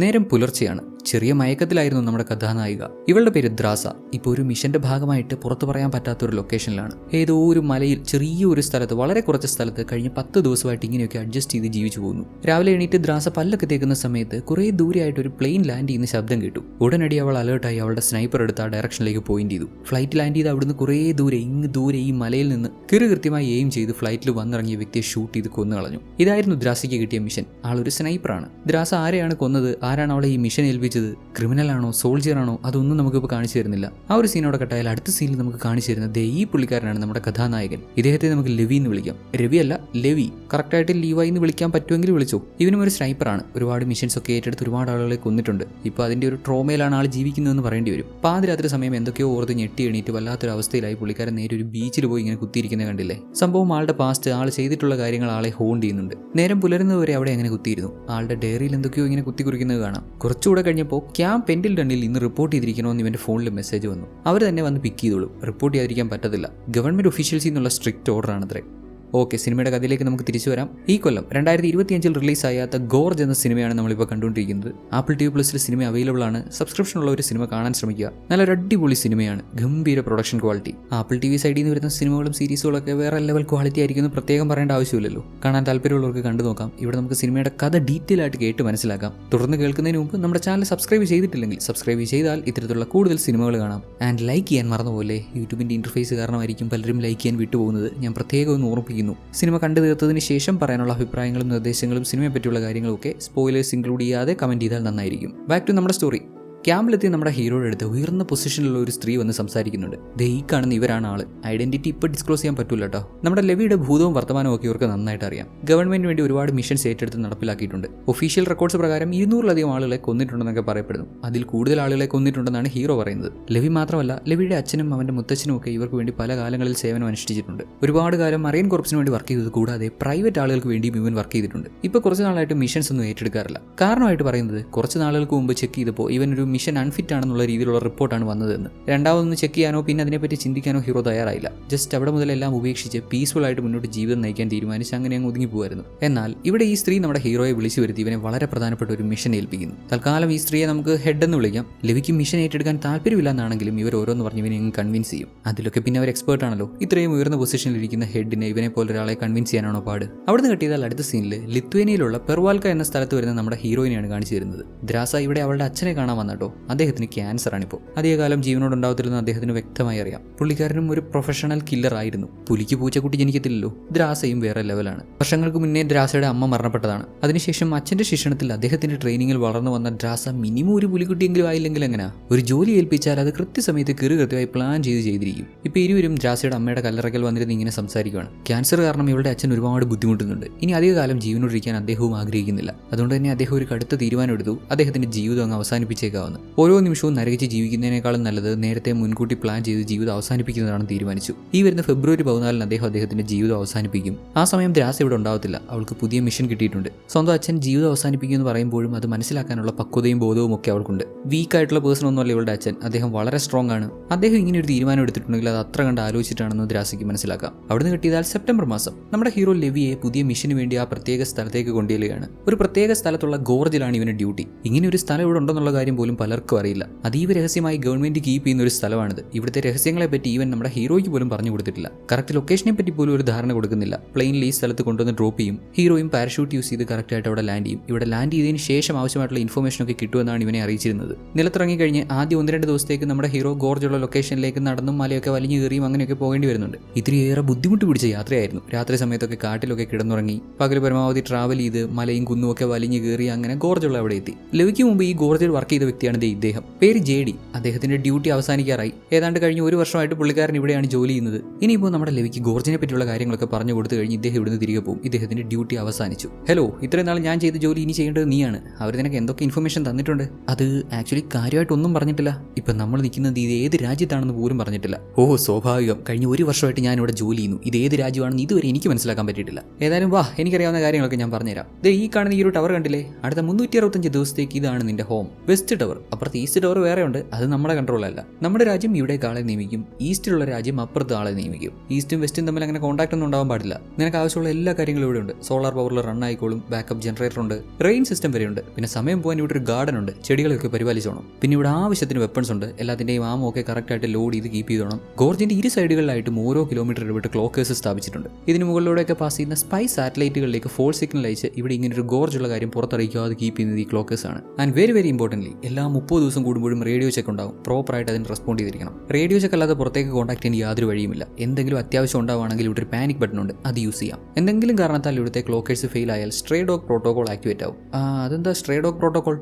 നേരം പുലർച്ചെയാണ്. ചെറിയ മയക്കത്തിലായിരുന്നു നമ്മുടെ കഥാനായിക. ഇവളുടെ പേര് ദ്രാസ. ഇപ്പോൾ ഒരു മിഷന്റെ ഭാഗമായിട്ട് പുറത്തു പറയാൻ പറ്റാത്തൊരു ലൊക്കേഷനിലാണ്. ഏതോ ഒരു മലയിൽ ചെറിയൊരു സ്ഥലത്ത്, വളരെ കുറച്ച് സ്ഥലത്ത് കഴിഞ്ഞ 10 ദിവസമായിട്ട് ഇങ്ങനെയൊക്കെ അഡ്ജസ്റ്റ് ചെയ്ത് ജീവിച്ചു പോകുന്നു. രാവിലെ എണീറ്റ് ദ്രാസ പല്ലൊക്കെ തേക്കുന്ന സമയത്ത് കുറേ ദൂരെയായിട്ട് ഒരു പ്ലെയിൻ ലാൻഡ് ചെയ്യുന്ന ശബ്ദം കേട്ടു. ഉടനടി അവൾ അലേർട്ടായി അവളുടെ സ്നൈപ്പർ എടുത്ത് ആ ഡയറക്ഷനിലേക്ക് പോയിന്റ് ചെയ്തു. ഫ്ലൈറ്റ് ലാൻഡ് ചെയ്ത് അവിടുന്ന് കുറേ ദൂരെ ഈ മലയിൽ നിന്ന് കൃത്യമായി എയിം ചെയ്ത് ഫ്ലൈറ്റിൽ വന്നിറങ്ങിയ വ്യക്തിയെ ഷൂട്ട് ചെയ്ത് കൊന്നു കളഞ്ഞു. ഇതായിരുന്നു ദ്രാസയ്ക്ക് കിട്ടിയ മിഷൻ. ആളൊരു സ്നൈപ്പറാണ്. ദ്രാസ ആരെയാണ് കൊന്നത്, ആരാണ് അവളെ ഈ മിഷൻ ഏൽപ്പിച്ചത്, ക്രിമിനലാണോ സോൾജിയറാണോ, അതൊന്നും നമുക്കിപ്പോൾ കാണിച്ചു തരുന്നില്ല. ആ ഒരു സീനോടെ കട്ടായാൽ അടുത്ത സീനിൽ നമുക്ക് കാണിച്ചു തരുന്നത് ഈ പുള്ളിക്കാരനാണ് നമ്മുടെ കഥാനായകൻ. ഇദ്ദേഹത്തെ നമുക്ക് ലെവി എന്ന് വിളിക്കാം. രവി അല്ല, ലെവി. കറക്റ്റായിട്ട് ലീവായി എന്ന് വിളിക്കാൻ പറ്റുമെങ്കിൽ വിളിച്ചോ. ഇവനും ഒരു സ്നൈപ്പറാണ്. ഒരുപാട് മിഷൻസ് ഒക്കെ ഏറ്റെടുത്ത് ഒരുപാട് ആളുകളെ കൊന്നിട്ടുണ്ട്. ഇപ്പോൾ അതിന്റെ ഒരു ട്രോമയിലാണ് ആൾ ജീവിക്കുന്നതെന്ന് പറയേണ്ടി വരും. പാതിരാത്രി സമയം എന്തൊക്കെയോ ഓർത്ത് ഞെട്ടി എണീറ്റ് വല്ലാത്തൊരു അവസ്ഥയിലായി പുള്ളിക്കാരൻ നേരെ ഒരു ബീച്ചിൽ പോയി ഇങ്ങനെ കുത്തിയിരിക്കുന്നത് കണ്ടില്ലേ. സംഭവം ആളുടെ പാസ്റ്റ്, ആൾ ചെയ്തിട്ടുള്ള കാര്യങ്ങൾ ആളെ ഹോണ്ട് ചെയ്യുന്നുണ്ട്. നേരം പുലരുന്നതുവരെ അവിടെ അങ്ങനെ കുത്തിയിരുന്നു. ആളുടെ ഡയറിയിൽ എന്തൊക്കെയോ ഇങ്ങനെ കുറിക്കുന്നത് കാണാം. കുറച്ചുകൂടെ കഴിഞ്ഞപ്പോൾ ക്യാമ്പ് പെൻഡിൽഡണിൽ ഇന്ന് റിപ്പോർട്ട് ചെയ്തിരിക്കണമെന്ന് ഇവന്റെ ഫോണിൽ മെസ്സേജ് വന്നു. അവർ തന്നെ വന്ന് പിക്ക് ചെയ്തോളൂ. റിപ്പോർട്ട് ചെയ്യാതിരിക്കാൻ പറ്റത്തില്ല. ഗവൺമെന്റ് ഒഫീഷ്യൽസിൽ നിന്നുള്ള സ്ട്രിക്റ്റ് ഓർഡർ ആണത്രേ. ഓക്കെ, സിനിമയുടെ കഥയിലേക്ക് നമുക്ക് തിരിച്ചു വരാം. ഈ കൊല്ലം 2025 റിലീസായ ദ ഗോർജ് എന്ന സിനിമയാണ് നമ്മളിപ്പോൾ കണ്ടുകൊണ്ടിരിക്കുന്നത്. ആപ്പിൾ TV പ്ലസിൽ സിനിമ അവൈലബിൾ ആണ്. സബ്സ്ക്രിപ്ഷൻ ഉള്ള ഒരു സിനിമ കാണാൻ ശ്രമിക്കുക. നല്ലൊരു അടിപൊളി സിനിമയാണ്. ഗംഭീര പ്രൊഡക്ഷൻ ക്വാളിറ്റി. ആപ്പിൾ TV സൈഡിൽ നിന്ന് വരുന്ന സിനിമകളും സീരീസുകളൊക്കെ വേറെ ലെവൽ ക്വാളിറ്റി ആയിരിക്കും, പ്രത്യേകം പറയേണ്ട ആവശ്യമില്ലല്ലോ. കാണാൻ താല്പര്യമുള്ളവർക്ക് കണ്ടു നോക്കാം. ഇവിടെ നമുക്ക് സിനിമയുടെ കഥ ഡീറ്റെയിൽ ആയിട്ട് കേട്ട് മനസ്സിലാക്കാം. തുടർന്ന് കേൾക്കുന്നതിന് മുമ്പ് നമ്മുടെ ചാനൽ സബ്സ്ക്രൈബ് ചെയ്തിട്ടില്ലെങ്കിൽ സബ്സ്ക്രൈബ് ചെയ്താൽ ഇത്തരത്തിലുള്ള കൂടുതൽ സിനിമകൾ കാണാം. ആൻഡ് ലൈക്ക് ചെയ്യാൻ മറന്നുപോലെ. യൂട്യൂബിന്റെ ഇന്റർഫേസ് കാരണമായിരിക്കും പലരും ലൈക്ക് ചെയ്യാൻ വിട്ടുപോകുന്നത്. ഞാൻ പ്രത്യേകം ഒന്ന് ഓർമ്മിപ്പിക്കുന്നു. സിനിമ കണ്ടു തീർത്തതിന് ശേഷം പറയാനുള്ള അഭിപ്രായങ്ങളും നിർദ്ദേശങ്ങളും സിനിമയെ പറ്റിയുള്ള കാര്യങ്ങളൊക്കെ സ്പോയിലേഴ്സ് ഇൻക്ലൂഡ് ചെയ്യാതെ കമന്റ് ചെയ്താൽ നന്നായിരിക്കും. ബാക്ക് ടു നമ്മുടെ സ്റ്റോറി. ക്യാമ്പിലെത്തി നമ്മുടെ ഹീറോയുടെ അടുത്ത് ഉയർന്ന പൊസിഷനിലുള്ള ഒരു സ്ത്രീ വന്ന് സംസാരിക്കുന്നുണ്ട്. ഈ കാണുന്ന ഇവരാണ് ആള്. ഐഡന്റിറ്റി ഇപ്പോൾ ഡിസ്ക്ലോസ് ചെയ്യാൻ പറ്റൂല കേട്ടോ. നമ്മുടെ ലെവിയുടെ ഭൂതവും വർത്തമാനവും ഒക്കെ ഇവർക്ക് നന്നായിട്ട് അറിയാം. ഗവൺമെന്റിന് വേണ്ടി ഒരുപാട് മിഷൻസ് ഏറ്റെടുത്ത് നടപ്പിലാക്കിയിട്ടുണ്ട്. ഒഫീഷ്യൽ റെക്കോർഡ്സ് പ്രകാരം 200-ലധികം ആളുകളെ കൊന്നിട്ടുണ്ടെന്നൊക്കെ പറയപ്പെടുന്നു. അതിൽ കൂടുതൽ ആളുകളെ കൊന്നിട്ടുണ്ടെന്നാണ് ഹീറോ പറയുന്നത്. ലെവി മാത്രമല്ല, ലെവിയുടെ അച്ഛനും അവന്റെ മുത്തച്ഛനും ഒക്കെ ഇവർക്ക് വേണ്ടി പല കാലങ്ങളിൽ സേവനം അനുഷ്ഠിച്ചിട്ടുണ്ട്. ഒരുപാട് കാലം മറൈൻ കോർപ്സിന് വേണ്ടി വർക്ക് ചെയ്തത് കൂടാതെ പ്രൈവറ്റ് ആളുകൾക്ക് വേണ്ടി ഇവൻ വർക്ക് ചെയ്തിട്ടുണ്ട്. ഇപ്പോൾ കുറച്ച് നാളായിട്ട് മിഷൻസ് ഒന്നും ഏറ്റെടുക്കാറില്ല. കാരണമായിട്ട് പറയുന്നത്, കുറച്ച് നാളുകൾക്ക് മുമ്പ് ചെക്ക് ചെയ്തപ്പോൾ ഇവൻ ഒരു മിഷൻ അൺഫിറ്റ് ആണെന്നുള്ള രീതിയിലുള്ള റിപ്പോർട്ടാണ് വന്നതെന്ന്. രണ്ടാമതൊന്ന് ചെക്ക് ചെയ്യാനോ പിന്നെ അതിനെപ്പറ്റി ചിന്തിക്കാനോ ഹീറോ തയ്യാറായില്ല. ജസ്റ്റ് അവിടെ മുതൽ എല്ലാം ഉപേക്ഷിച്ച് പീസ്ഫുൾ ആയിട്ട് മുന്നോട്ട് ജീവിതം നയിക്കാൻ തീരുമാനിച്ച് അങ്ങനെ അങ്ങ് ഒതുങ്ങി പോകുമായിരുന്നു. എന്നാൽ ഇവിടെ ഈ സ്ത്രീ നമ്മുടെ ഹീറോയെ വിളിച്ചു വരുത്തി ഇവനെ വളരെ പ്രധാനപ്പെട്ട ഒരു മിഷൻ ഏൽപ്പിക്കുന്നു. തൽക്കാലം ഈ സ്ത്രീയെ നമുക്ക് ഹെഡ് എന്ന് വിളിക്കാം. ലെവിക്ക് മിഷൻ ഏറ്റെടുക്കാൻ താല്പര്യമില്ല എന്നാണെങ്കിലും ഇവർ ഓരോന്ന് പറഞ്ഞ് ഇവനെ കൺവിൻസ് ചെയ്യും. അതിലൊക്കെ പിന്നെ അവർ എക്സ്പേർട്ട് ആണല്ലോ. ഇത്രയും ഉയർന്ന പൊസിഷനിൽ ഇരിക്കുന്ന ഹെഡിനെ ഇവനെ പോലെ ഒരാളെ കൺവിൻസ് ചെയ്യാനാണോ പാട്. അവിടുന്ന് കെട്ടിയതാൽ അടുത്ത സീനിൽ ലിത്വേനിയയിലുള്ള പെർവാൽക്ക എന്ന സ്ഥലത്ത് വരുന്ന നമ്മുടെ ഹീറോയിനെയാണ് കാണിച്ചു തരുന്നത്. ദ്രാസ ഇവിടെ അവളുടെ അച്ഛനെ കാണാൻ വന്നട്ടോ. അദ്ദേഹത്തിന് ക്യാൻസർ ആണിപ്പോൾ. അധികകാലം ജീവനോടുണ്ടാവത്തില്ലെന്ന് അദ്ദേഹത്തിന് വ്യക്തമായി അറിയാം. പുള്ളിക്കാരനും ഒരു പ്രൊഫഷണൽ കില്ലർ ആയിരുന്നു. പുലിക്ക് പൂച്ചക്കുട്ടി ജനിക്കത്തില്ലല്ലോ. ദ്രാസയും വേറെ ലെവലാണ്. വർഷങ്ങൾക്ക് മുന്നേ ദ്രാസയുടെ അമ്മ മരണപ്പെട്ടതാണ്. അതിനുശേഷം അച്ഛന്റെ ശിക്ഷണത്തിൽ അദ്ദേഹത്തിന്റെ ട്രെയിനിങ്ങിൽ വളർന്നു വന്ന ദ്രാസ മിനിമം ഒരു പുലിക്കുട്ടിയെങ്കിലും ആയില്ലെങ്കിൽ എങ്ങനെ ഒരു ജോലി ഏൽപ്പിച്ചാൽ അത് കൃത്യസമയത്ത് കൃത്യമായി പ്ലാൻ ചെയ്തിരിക്കും. ഇപ്പൊ ഇരുവരും ദ്രാസയുടെ അമ്മയുടെ കല്ലറക്കൽ വന്നിരുന്ന് ഇങ്ങനെ സംസാരിക്കുകയാണ്. ക്യാൻസർ കാരണം ഇവളുടെ അച്ഛൻ ഒരുപാട് ബുദ്ധിമുട്ടുന്നുണ്ട്. ഇനി അധികകാലം ജീവനോടിരിക്കാൻ അദ്ദേഹവും ആഗ്രഹിക്കുന്നില്ല. അതുകൊണ്ട് തന്നെ അദ്ദേഹം ഒരു കടുത്ത തീരുമാനം എടുത്തു. അദ്ദേഹത്തിന്റെ ജീവിതം അങ്ങ് അവസാനിപ്പിച്ചേക്കാവുന്നു. ഓരോ നിമിഷവും നരകിച്ച് ജീവിക്കുന്നതിനേക്കാളും നല്ലത് നേരത്തെ മുൻകൂട്ടി പ്ലാൻ ചെയ്ത് ജീവിതം അവസാനിപ്പിക്കുന്നതാണെന്ന് തീരുമാനിച്ചു. ഈ വരുന്ന ഫെബ്രുവരി 14 അദ്ദേഹത്തിന്റെ ജീവിതം അവസാനിപ്പിക്കും. ആ സമയം ദ്രാസ ഇവിടെ ഉണ്ടാവത്തില്ല. അവൾക്ക് പുതിയ മിഷൻ കിട്ടിയിട്ടുണ്ട്. സ്വന്തം അച്ഛൻ ജീവിതം അവസാനിപ്പിക്കുമെന്ന് പറയുമ്പോഴും അത് മനസ്സിലാക്കാനുള്ള പക്വതയും ബോധവും ഒക്കെ അവൾക്കുണ്ട്. വീക്കായിട്ടുള്ള പേഴ്സൺ ഒന്നുമല്ല ഇവളുടെ അച്ഛൻ. അദ്ദേഹം വളരെ സ്ട്രോങ് ആണ്. അദ്ദേഹം ഇങ്ങനെ ഒരു തീരുമാനം എടുത്തിട്ടുണ്ടെങ്കിൽ അത് അത്ര കണ്ട് ആലോചിച്ചിട്ടാണെന്ന് ദ്രാസയ്ക്ക് മനസ്സിലാക്കാം. അവിടുന്ന് കിട്ടിയതാൽ സെപ്റ്റംബർ മാസം നമ്മുടെ ഹീറോ ലെവിയെ പുതിയ മിഷന് വേണ്ടി ആ പ്രത്യേക സ്ഥലത്തേക്ക് കൊണ്ടുവരികയാണ്. ഒരു പ്രത്യേക സ്ഥലത്തുള്ള ഗോർജിലാണ് ഇവന് ഡ്യൂട്ടി. ഇങ്ങനെ ഒരു സ്ഥലം ഇവിടെ ഉണ്ടെന്നുള്ള കാര്യം പോലും പലർക്കും അറിയില്ല. അതീവ രഹസ്യമായി ഗവൺമെന്റ് കീപ്പ് ചെയ്യുന്ന ഒരു സ്ഥലമാണിത്. ഇവിടുത്തെ രഹസ്യങ്ങളെ പറ്റി ഈവൻ നമ്മുടെ ഹീറോയ്ക്ക് പോലും പറഞ്ഞു കൊടുത്തിട്ടില്ല. കറക്റ്റ് ലൊക്കേഷനെ പറ്റി പോലും ഒരു ധാരണ കൊടുക്കുന്നില്ല. പ്ലെയിനിൽ ഈ സ്ഥലത്ത് കൊണ്ടുവന്ന് ഡ്രോപ്പ് ചെയ്യും. ഹീറോയും പാരഷൂട്ട് യൂസ് ചെയ്ത് കറക്റ്റ് ആയിട്ട് അവിടെ ലാൻഡ് ചെയ്യും. ഇവിടെ ലാൻഡ് ചെയ്തതിന് ശേഷം ആവശ്യമായിട്ടുള്ള ഇൻഫർമേഷൻ ഒക്കെ കിട്ടുമെന്നാണ് ഇവനെ അറിയിച്ചിരുന്നത്. നിലത്തിറങ്ങി കഴിഞ്ഞ് ആദ്യം 1-2 ദിവസത്തേക്ക് നമ്മുടെ ഹീറോ ഗോർജുള്ള ലൊക്കേഷനിലേക്ക് നടന്നും മലയൊക്കെ വലിഞ്ഞു കയറിയും അങ്ങനെയൊക്കെ പോകേണ്ടി വരുന്നുണ്ട്. ഇത്തിരിയേറെ ബുദ്ധിമുട്ട് പിടിച്ച യാത്രയായിരുന്നു. രാത്രി സമയത്തൊക്കെ കാട്ടിലൊക്കെ കിടന്നുറങ്ങി പകൽ പരമാവധി ട്രാവൽ ചെയ്ത് മലയും കുന്നും ഒക്കെ വലിഞ്ഞു കയറി അങ്ങനെ ഗോർജുള്ള അവിടെ എത്തി. ലെവിക്ക് മുമ്പ് ഈ ഗോർജിൽ വർക്ക് ചെയ്ത വ്യക്തിയാണ് ഇദ്ദേഹം. പേര് JD. അദ്ദേഹത്തിന്റെ ഡ്യൂട്ടി അവസാനിക്കാറായി. ഏതാണ്ട് കഴിഞ്ഞ 1 വർഷമായിട്ട് പുള്ളിക്കാരൻ ഇവിടെയാണ് ജോലി ചെയ്യുന്നത്. ഇനിയിപ്പോൾ നമ്മുടെ ലെവിക്ക് ഗോർജിനെ പറ്റിയുള്ള കാര്യങ്ങളൊക്കെ പറഞ്ഞു കൊടുത്തു കഴിഞ്ഞ് ഇദ്ദേഹം ഇവിടുന്ന് തിരികെ പോകും. ഇദ്ദേഹത്തിന്റെ ഡ്യൂട്ടി അവസാനിച്ചു. ഹലോ, ഇത്രയും നാൾ ഞാൻ ചെയ്ത ജോലി ഇനി ചെയ്യേണ്ടത് നീയാണ്. അവർ നിനക്ക് എന്തൊക്കെ ഇൻഫർമേഷൻ തന്നിട്ടുണ്ട്? അത് ആക്ച്വലി കാര്യമായിട്ടൊന്നും പറഞ്ഞിട്ടില്ല. ഇപ്പം നമ്മൾ നിൽക്കുന്നത് ഇത് ഏത് രാജ്യത്താണെന്ന് പോലും പറഞ്ഞിട്ടില്ല. സ്വാഭാവികം. കഴിഞ്ഞ 1 വർഷമായിട്ട് ഞാൻ ഇവിടെ ജോലി ചെയ്യുന്നു. ഇത് ഏത് രാജ്യമാണെന്ന് ഇതുവരെ എനിക്ക് മനസ്സിലാക്കാൻ പറ്റിയിട്ടില്ല. ഏതായാലും വാ, എനിക്കറിയാവുന്ന കാര്യങ്ങളൊക്കെ ഞാൻ പറഞ്ഞുതരാം. ഈ കാണുന്ന ഈ ഒരു ടവർ കണ്ടില്ലേ? അടുത്ത 365 ദിവസത്തേക്ക് ഇതാണ് നിന്റെ ഹോം. West tower. അപ്പുറത്ത് ഈസ്റ്റ് ടവർ വേറെ ഉണ്ട്, അത് നമ്മുടെ കൺട്രോളല്ല. നമ്മുടെ രാജ്യം ഇവിടേക്ക് ആളെ നിയമിക്കും, ഈസ്റ്റിലുള്ള രാജ്യം അപ്പുറത്ത് ആളെ നിയമിക്കും. ഈസ്റ്റും വെസ്റ്റും തമ്മിൽ അങ്ങനെ കോൺടാക്ട് ഒന്നും ഉണ്ടാവാൻ പാടില്ല. നിനക്ക് ആവശ്യമുള്ള എല്ലാ കാര്യങ്ങളും ഇവിടെ ഉണ്ട്. സോളാർ പവറിൽ റൺ ആയിക്കോളും, ബാക്കപ്പ് ജനറേറ്റർ ഉണ്ട്, റെയിൻ സിസ്റ്റം വരെ ഉണ്ട്. പിന്നെ സമയം പോകാൻ ഇവിടെ ഒരു ഗാർഡൻ ഉണ്ട്, ചെടികളൊക്കെ പരിപാലിച്ചോണം. പിന്നെ ഇവിടെ ആവശ്യത്തിന് വെപ്പൺസ് ഉണ്ട്, എല്ലാത്തിന്റെയും ആമൊക്കെ കറക്റ്റ് ആയിട്ട് ലോഡ് ചെയ്ത് കീപ്പ് ചെയ്തോണം. ഗോർജിന്റെ ഇരു സൈഡുകളിലായിട്ടും ഓരോ കിലോമീറ്റർ ഇടവിട്ട് ക്ലോക്കേഴ്സ് സ്ഥാപിച്ചിട്ടുണ്ട്. ഇതിന് മുകളിലൂടെയൊക്കെ പാസ് ചെയ്യുന്ന സ്പൈ സാറ്റലൈറ്റുകളിലേക്ക് ഫോൾ സിഗ്നൽ അയച്ച് ഇവിടെ ഇങ്ങനെ ഒരു ഗോർജുള്ള കാര്യം പുറത്തറിയിക്കാതെ കീപ്പ് ചെയ്യുന്നത് ഈ ക്ലോക്കേഴ്സ് ആണ്. ആൻഡ് വെരി വെരി ഇമ്പോർട്ടൻ്റ്ലി എല്ലാ 30 ദിവസം കൂടുമ്പോഴും റേഡിയോ ചെക്ക് ഉണ്ടാവും. പ്രോപ്പറായിട്ട് അതിന് റെസ്പോണ്ട് ചെയ്തിരിക്കണം. റേഡിയോ ചെക്ക് അല്ലാതെ പുറത്തേക്ക് കോൺടാക്ട് ചെയ്യാൻ യാതൊരു വഴിയുമില്ല. എന്തെങ്കിലും അത്യാവശ്യം ഉണ്ടാവുകയാണെങ്കിൽ ഇവിടെ ഒരു പാനിക് ബട്ടൺ ഉണ്ട്, അത് യൂസ് ചെയ്യാം. എന്തെങ്കിലും കാരണത്താൽ ഇവിടുത്തെ ക്ലോക്കേഴ്സ് ഫെയിൽ ആയാൽ സ്ട്രേ ഡോഗ് പ്രോട്ടോകോൾ ആക്ടിവേറ്റ് ആവും. അതെന്താ സ്ട്രേ ഡോഗ് പ്രോട്ടോകോൾ?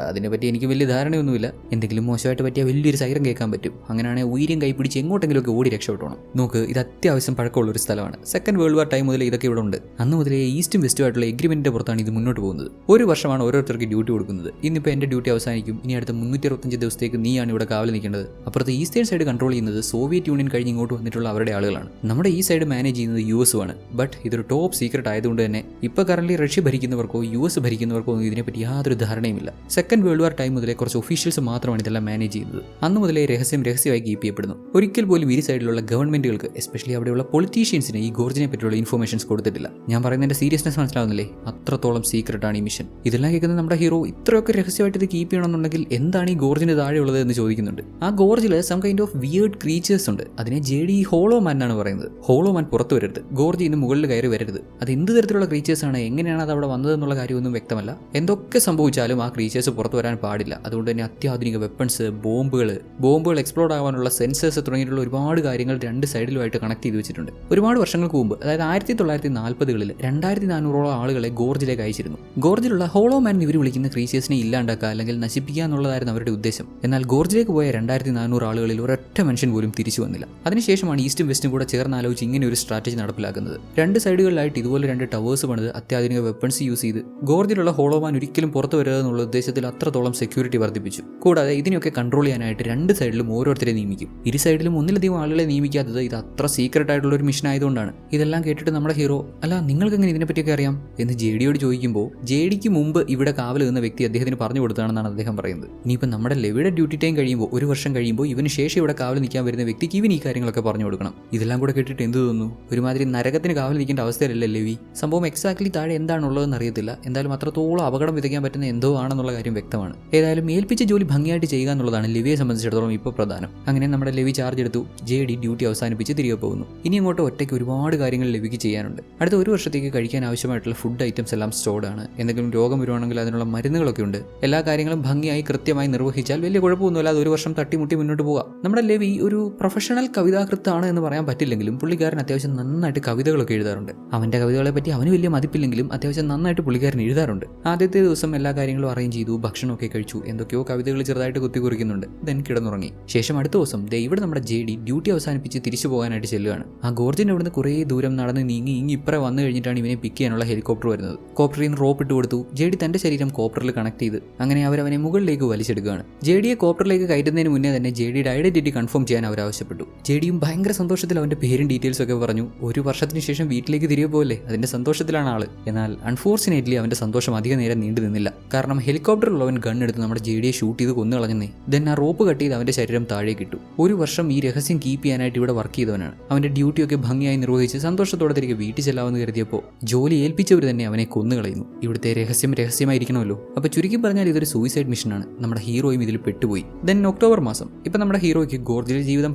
അതിനെപ്പറ്റി എനിക്ക് വലിയ ധാരണയൊന്നുമില്ല. എന്തെങ്കിലും മോശമായിട്ട് പറ്റിയ വലിയൊരു സൈറൻ കേൾക്കാൻ പറ്റും. അങ്ങനെയാണെങ്കിൽ ഉയരം കൈപ്പിടിച്ച് എങ്ങോട്ടെങ്കിലുമൊക്കെ ഓടി രക്ഷപ്പെട്ടോണം. നോക്ക്, ഇത് അത്യാവശ്യം പഴക്കമുള്ള ഒരു സ്ഥലമാണ്. സെക്കൻഡ് വേൾഡ് വാർ ടൈം മുതലേ ഇതൊക്കെ ഇവിടെ ഉണ്ട്. അന്ന് മുതലേ ഈസ്റ്റും വെസ്റ്റും ആയിട്ടുള്ള എഗ്രിമെന്റിന്റെ പുറത്താണ് ഇത് മുന്നോട്ട് പോകുന്നത്. ഒരു വർഷമാണ് ഓരോരുത്തർക്ക് ഡ്യൂട്ടി കൊടുക്കുന്നത്. ഇന്നിപ്പോൾ എന്റെ ഡ്യൂട്ടി അവസാനിക്കും. ഇനി അടുത്ത 365 ദിവസത്തേക്ക് നീയാണ് ഇവിടെ കാവൽ നിൽക്കേണ്ടത്. അപ്പുറത്ത് ഈസ്റ്റേൺ സൈഡ് കൺട്രോൾ ചെയ്യുന്നത് സോവിയറ്റ് യൂണിയൻ കഴിഞ്ഞ് ഇങ്ങോട്ട് വന്നിട്ടുള്ള അവരുടെ ആളുകളാണ്. നമ്മുടെ ഈ സൈഡ് മാനേജ് ചെയ്യുന്നത് US ആണ്. ബട്ട് ഇതൊരു ടോപ്പ് സീക്രട്ട് ആയതുകൊണ്ട് തന്നെ ഇപ്പോൾ കറന്റ് റഷ്യ ഭരിക്കുന്നവർക്കോ US ഭരിക്കുന്നവർക്കോ ഒന്നും ഇതിനെപ്പറ്റി യാതൊരു ധാരണയുമില്ല. സെക്കൻഡ് വേൾഡ് വാർ ടൈം മുതലേ കുറച്ച് ഒഫീഷ്യൽസ് മാത്രമാണ് ഇതെല്ലാം മാനേജ് ചെയ്യുന്നത്. അന്ന് മുതലേ രഹസ്യമായി കീപ്പ് ചെയ്യപ്പെടുന്നു. ഒരിക്കൽ പോലും ഇരു സൈഡിലുള്ള ഗവൺമെന്റുകൾക്ക്, എസ്പെഷ്യലി അവിടെയുള്ള പൊളിറ്റീഷ്യൻസിന് ഈ ഗോർജിനെ പറ്റിയുള്ള ഇൻഫർമേഷൻസ് കൊടുത്തിട്ടില്ല. ഞാൻ പറയുന്നതിന്റെ സീരിയസ്നെസ് മനസ്സിലാവുന്നില്ലേ? അത്രത്തോളം സീക്രട്ട് ആണ് ഈ മിഷൻ. ഇതെല്ലാം കേൾക്കുന്ന നമ്മുടെ ഹീറോ ഇത്രയൊക്കെ രഹസ്യമായിട്ട് ഇത് കീപ്പ് ചെയ്യണമെന്നുണ്ടെങ്കിൽ എന്താണ് ഈ ഗോർജിന് താഴെയുള്ളത് എന്ന് ചോദിക്കുന്നുണ്ട്. ആ ഗോർജിൽ some kind of weird creatures ഉണ്ട്. അതിനെ JD ഹോളോമാൻ എന്നാണ് പറയുന്നത്. ഹോളോമാൻ പുറത്തു വരരുത്, ഗോർജി ഇന്ന് മുകളിൽ കയറി വരരുത്. അത് എന്ത് തരത്തിലുള്ള ക്രീച്ചേഴ്സ് ആണ്, എങ്ങനെയാണ് അത് അവിടെ വന്നതെന്നുള്ള കാര്യമൊന്നും വ്യക്തമല്ല. എന്തൊക്കെ സംഭവിച്ചാലും ആ ക്രീച്ചേഴ്സ് പുറത്തു വരാൻ പാടില്ല. അതുകൊണ്ട് തന്നെ അത്യാധുനിക വെപ്പൺസ്, ബോംബുകൾ എക്സ്പ്ലോഡ് ആവാനുള്ള സെൻസേഴ്സ് തുടങ്ങിയിട്ടുള്ള ഒരുപാട് കാര്യങ്ങൾ രണ്ട് സൈഡിലുമായിട്ട് കണക്ട് ചെയ്ത് വെച്ചിട്ടുണ്ട്. ഒരുപാട് വർഷങ്ങൾക്ക് മുമ്പ്, അതായത് 1940-കളിൽ 2400ഓളം ആളുകളെ ഗോർജിലേക്ക് അയച്ചിരുന്നു. ഗോർജിലുള്ള ഹോളോമാൻ ഇവർ വിളിക്കുന്ന ക്രീച്ചേഴ്സിനെ ഇല്ലാണ്ടാക്കുക അല്ലെങ്കിൽ നശിപ്പിക്കുക എന്നുള്ളതായിരുന്നു അവരുടെ ഉദ്ദേശം. എന്നാൽ ഗോർജിലേക്ക് പോയ 2400 ആളുകളിൽ ഒരൊറ്റ മനുഷ്യൻ പോലും തിരിച്ചു വന്നില്ല. അതിനുശേഷമാണ് ഈസ്റ്റും വെസ്റ്റും കൂടെ ചേർന്ന് ആലോചിച്ച് ഇങ്ങനെ ഒരു സ്ട്രാറ്റജി നടപ്പിലാക്കുന്നത്. രണ്ട് സൈഡുകളിലായിട്ട് ഇതുപോലെ 2 ടവേഴ്സ് പണിത് അത്യാധുനിക വെപ്പൺസ് യൂസ് ചെയ്ത് ഗോർജിലുള്ള ഹോളോമാൻ ഒരിക്കലും പുറത്തു വരരുതെന്നുള്ള ഉദ്ദേശത്തിൽ അത്രത്തോളം സെക്യൂരിറ്റി വർദ്ധിപ്പിച്ചു. കൂടാതെ ഇതിനൊക്കെ കൺട്രോൾ ചെയ്യാനായിട്ട് 2 സൈഡിലും ഓരോരുത്തരെ നിയമിക്കും. ഇരു സൈഡിലും ഒന്നിലധികം ആളുകളെ നിയമിക്കാത്തത് ഇത് അത്ര സീക്രട്ട് ആയിട്ടുള്ള ഒരു മിഷൻ ആയതുകൊണ്ടാണ്. ഇതെല്ലാം കേട്ടിട്ട് നമ്മുടെ ഹീറോ, അല്ല നിങ്ങൾക്ക് എങ്ങനെ ഇതിനെപ്പറ്റിയൊക്കെ അറിയാം എന്ന് JDയോട് ചോദിക്കുമ്പോൾ, JDക്ക് മുമ്പ് ഇവിടെ കാവൽ നിന്ന വ്യക്തി അദ്ദേഹത്തിന് പറഞ്ഞു കൊടുത്താണെന്നാണ് അദ്ദേഹം പറയുന്നത്. ഇനിയിപ്പോൾ നമ്മുടെ ലെവിയുടെ ഡ്യൂട്ടി ടൈം കഴിയുമ്പോൾ, 1 വർഷം കഴിയുമ്പോൾ ഇവന് ശേഷം ഇവിടെ കാവൽ നിൽക്കാൻ വരുന്ന വ്യക്തിക്ക് ഇവൻ ഈ കാര്യങ്ങളൊക്കെ പറഞ്ഞു കൊടുക്കണം. ഇതെല്ലാം കൂടെ കേട്ടിട്ട് എന്ത് തോന്നുന്നു? ഒരുമാതിരി നരകത്തിന് കാവൽ നിൽക്കേണ്ട അവസ്ഥയല്ലേ ലെവി? സംഭവം എക്സാക്ട്ലി താഴെ എന്താണുള്ളതെന്ന് അറിയത്തില്ല. എന്തായാലും അത്രത്തോളം അപകടം വിതയ്ക്കാൻ പറ്റുന്ന എന്തോ ആണെന്നുള്ള കാര്യം വ്യക്തമാണ്. ഏതായാലും ഏൽപ്പിച്ച ജോലി ഭംഗിയായിട്ട് ചെയ്യുക എന്നുള്ളതാണ് ലെവിയെ സംബന്ധിച്ചിടത്തോളം ഇപ്പോൾ പ്രധാനം. അങ്ങനെ നമ്മുടെ ലെവി ചാർജ് എടുത്തു. JD ഡ്യൂട്ടി അവസാനിപ്പിച്ച് തിരികെ പോകുന്നു. ഇനി അങ്ങോട്ട് ഒറ്റയ്ക്ക് ഒരുപാട് കാര്യങ്ങൾ ലെവിക്ക് ചെയ്യാനുണ്ട്. അടുത്ത 1 വർഷത്തേക്ക് കഴിക്കാൻ ആവശ്യമായിട്ടുള്ള ഫുഡ് ഐറ്റംസ് എല്ലാം സ്റ്റോർഡ് ആണ്. എന്തെങ്കിലും രോഗം വരുവാണെങ്കിൽ അതിനുള്ള മരുന്നുകളൊക്കെ ഉണ്ട്. എല്ലാ കാര്യങ്ങളും ഭംഗിയായി കൃത്യമായി നിർവഹിച്ചാൽ വലിയ കുഴപ്പമൊന്നുമില്ല. അത് 1 വർഷം തട്ടിമുട്ടി മുന്നോട്ട് പോകാം. നമ്മുടെ ലെവി ഒരു പ്രൊഫഷണൽ കവിതാകൃത്താണ് എന്ന് പറയാൻ പറ്റില്ലെങ്കിലും പുള്ളിക്കാരൻ അത്യാവശ്യം നന്നായിട്ട് കവിതകളൊക്കെ എഴുതാറുണ്ട്. അവന്റെ കവിതകളെ പറ്റി അവന് വലിയ മതിപ്പില്ലെങ്കിലും അത്യാവശ്യം നന്നായിട്ട് പുള്ളിക്കാരൻ എഴുതാറുണ്ട്. ആദ്യത്തെ ദിവസം എല്ലാ കാര്യങ്ങളും അറേഞ്ച് ചെയ്തു, ഭക്ഷണമൊക്കെ കഴിച്ചു, എന്തൊക്കെയോ കവിതകൾ ചെറുതായിട്ട് കുത്തിക്കുറിക്കുന്നുണ്ട്. ദെൻ കിടന്നുറങ്ങി. ശേഷം അടുത്ത ദിവസം ഇവിടെ നമ്മുടെ JD ഡ്യൂട്ടി അവസാനിപ്പിച്ച് തിരിച്ചു പോകാനായിട്ട് ചെല്ലുകയാണ്. ആ ഗോർജിന്റെ അവിടുന്ന് കുറേ ദൂരം നടന്ന് നീങ്ങി ഇപ്പറ വന്നു കഴിഞ്ഞിട്ടാണ് ഇവനെ പിക്ക് ചെയ്യാനുള്ള ഹെലികോപ്റ്റർ വരുന്നത്. കോപ്റ്ററിൽ നിന്ന് റോപ്പ് ഇട്ട് കൊടുത്തു. JD തന്റെ ശരീരം കോപ്റ്ററിൽ കണക്ട് ചെയ്ത് അങ്ങനെ അവനെ മുകളിലേക്ക് വലിച്ചെടുക്കുകയാണ്. JDയെ കോപ്റ്ററിലേക്ക് കയറ്റുന്നതിന് മുന്നേ തന്നെ JDയുടെ ഐഡന്റിറ്റി കൺഫേം ചെയ്യാൻ അവർ ആവശ്യപ്പെട്ടു. JDയും ഭയങ്കര സന്തോഷത്തിൽ അവന്റെ പേരും ഡീറ്റെയിൽസ് ഒക്കെ പറഞ്ഞു. 1 വർഷത്തിന് ശേഷം വീട്ടിലേക്ക് തിരികെ പോകല്ലേ, അതിന്റെ സന്തോഷത്തിലാണ് ആള്. എന്നാൽ അൺഫോർച്ചുനേറ്റ്ലി അവന്റെ സന്തോഷം അധിക നേരം നീണ്ടു നിന്നില്ല. കാരണം ഹെലികോപ്റ്ററിലുള്ളവൻ ഗൺ എടുത്ത് നമ്മുടെ JDയെ ഷൂട്ട് ചെയ്ത് കൊന്നു കളഞ്ഞേ. ദെൻ ആ റോപ്പ് കട്ട് ചെയ്ത് അവന്റെ ശരീരം താഴേക്ക് ഇട്ടു. 1 വർഷം ഈ രഹസ്യം കീപ്പ് ചെയ്യാനായിട്ട് ഇവിടെ വർക്ക് ചെയ്തവനാണ്. അവന്റെ ഡ്യൂട്ടിയൊക്കെ ഭംഗിയായി നിർവഹിച്ച് സന്തോഷത്തോടെ തിരികെ വീട്ടിൽ ചെല്ലാമെന്ന് കരുതിയപ്പോൾ ജോലി ഏൽപ്പിച്ചവർ തന്നെ അവനെ കൊന്നുകളയുന്നു. ഇവിടുത്തെ രഹസ്യമായിരിക്കണമല്ലോ. അപ്പൊ ചുരുക്കി പറഞ്ഞാൽ ഇതൊരു സൂയിസൈഡ് മിഷനാണ്. നമ്മുടെ ഹീറോയും ഇതിൽ പെട്ടുപോയി. ദെൻ ഒക്ടോബർ മാസം. ഇപ്പൊ നമ്മുടെ ഹീറോയ്ക്ക് ഗോർജിലെ ജീവിതം